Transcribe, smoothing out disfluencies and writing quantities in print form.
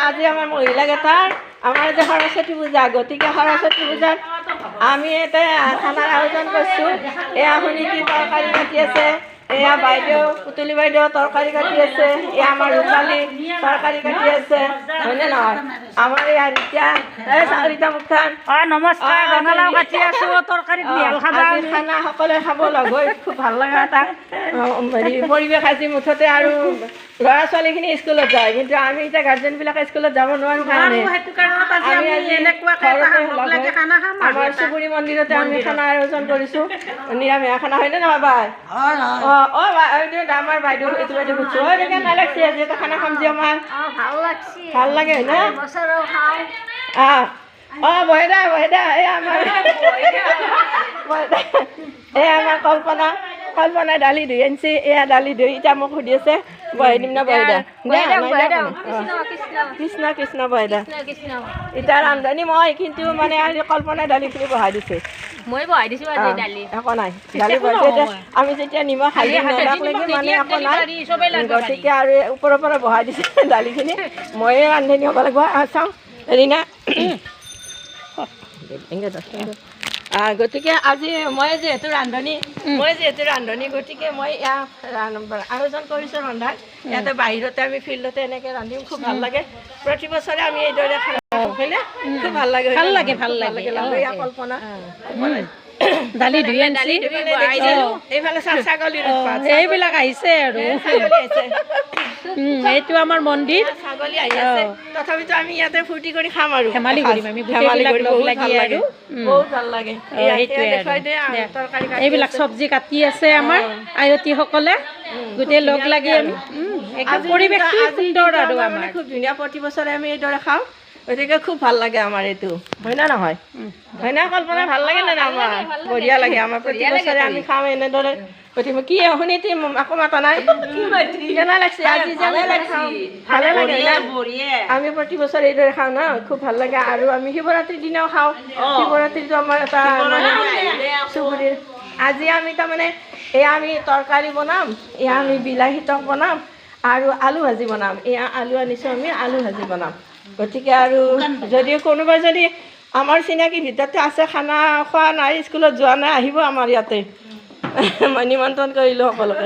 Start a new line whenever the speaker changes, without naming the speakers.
আজি আমাৰ মহিলাকেইটাৰ আমাৰ যে সৰস্বতী পূজা, গতিকে সৰস্বতী পূজাত আমি ইয়াতে খানাৰ আয়োজন কৰিছোঁ। এয়া শুনি কি তৰকাৰী কাটি আছে, এয়া বাইদেউ পুতলি বাইদেউ তৰকাৰী কাটি আছে, এয়া আমাৰ ৰূপালী তৰকাৰী কাটি আছে, হয়নে নহয়? আমাৰ এয়া ৰীতা, ৰীতা মুখান
নমস্কাৰ, ৰঙালাও কাটি আছো, তৰকাৰী
খানা সকলোৱে খাব লগ হৈ খুব ভাল লগা এটা পৰিৱেশ আজি মুঠতে। আৰু ল'ৰা ছোৱালীখিনি স্কুলত যায়, কিন্তু আমি এতিয়া গাৰ্জেনবিলাকে স্কুলত যাব নোৱাৰোঁ কাৰণে আমি আজি আমাৰ চুবুৰী মন্দিৰতে আমি খানা আয়োজন কৰিছোঁ, নিৰামিষ খানা, হয়নে নহয় বাই? আমাৰ বাইদেউ এইটো বাইদেউ সুধিছোঁ, কেনে লাগছে আজি এটা খানা খাম যে আমাৰ ভাল লাগে, হয়নে? বহেদা এই আমাৰ কল্পনাই দালি ধুই আনিছে, এয়া দালি ধুই এতিয়া মোক সুধি আছে বহাই দিম না বহেদা? কৃষ্ণ কৃষ্ণ বহেদা। এতিয়া ৰান্ধনি মই, কিন্তু মানে কল্পনাই দালিখিনি বহাই দিছে,
মই বহাই দিছোঁ আজি দালি।
একো নাই, দালি বহাইছে। আমি যেতিয়া নিমখ হালধি নলাকলৈকে মানে একো নাই, গতিকে আৰু ওপৰৰ পৰা বহাই দিছে দালিখিনি। ময়ে ৰান্ধনি হ'ব লাগিব। চাওঁ হেৰিনা, গতিকে আজি মই যিহেতু ৰান্ধনি গতিকে মই আয়োজন কৰিছোঁ ৰন্ধাৰ। ইয়াতে বাহিৰতে আমি ফিল্ডতে এনেকৈ ৰান্ধিম, খুব ভাল লাগে। প্ৰতি বছৰে আমি এইদৰে খানা হয়নে? খুব ভাল লাগে, ভাল লাগে। কল্পনা
দালি ধুই আনিছি,
এইফালে ছাগলীৰ
এইবিলাক আহিছে আৰু এইটো আমাৰ মন্দিৰ,
ছাগলী আহি আছে। তথাপিতো আমি ইয়াতে ফূৰ্তি কৰি খাম আৰু
ধেমালি কৰিম আমি আৰু
বহুত ভাল লাগে।
এইবিলাক চব্জি কাটি আছে আমাৰ আয়তীসকলে, গোটেই লগ লাগি আমি পৰিৱেশটো সুন্দৰ আৰু আমাৰ
খুব ধুনীয়া। প্ৰতি বছৰে আমি এইদৰে খাওঁ, গতিকে খুব ভাল লাগে আমাৰ এইটো, হয় না নহয়? হয় না কল্পনা? ভাল লাগে নে? আমাৰ বঢ়িয়া লাগে, আমাৰ প্ৰতি বছৰে আমি খাওঁ এনেদৰে। গতিকে কি শুনি আকৌ মাতা নাই, কেনে লাগছে আজি যে খাওঁ? ভালে লাগে না? আমি প্ৰতি বছৰে এইদৰে খাওঁ ন, খুব ভাল লাগে। আৰু আমি শিৱৰাত্ৰিৰ দিনাও খাওঁ। শিৱৰাত্ৰিটো আমাৰ এটা চুবুৰীৰ। আজি আমি তাৰমানে এয়া আমি তৰকাৰী বনাম, এয়া আমি বিলাহী টক বনাম আৰু আলু ভাজি বনাম। এয়া আলু আনিছোঁ, আমি আলু ভাজি বনাম। গতিকে আৰু যদি কোনোবাই যদি আমাৰ চিনাকি ভিতৰতে আছে, খানা খোৱা নাই, স্কুলত যোৱা নাই, আহিব আমাৰ ইয়াতে। মই নিমন্ত্ৰণ কৰিলোঁ সকলোকে।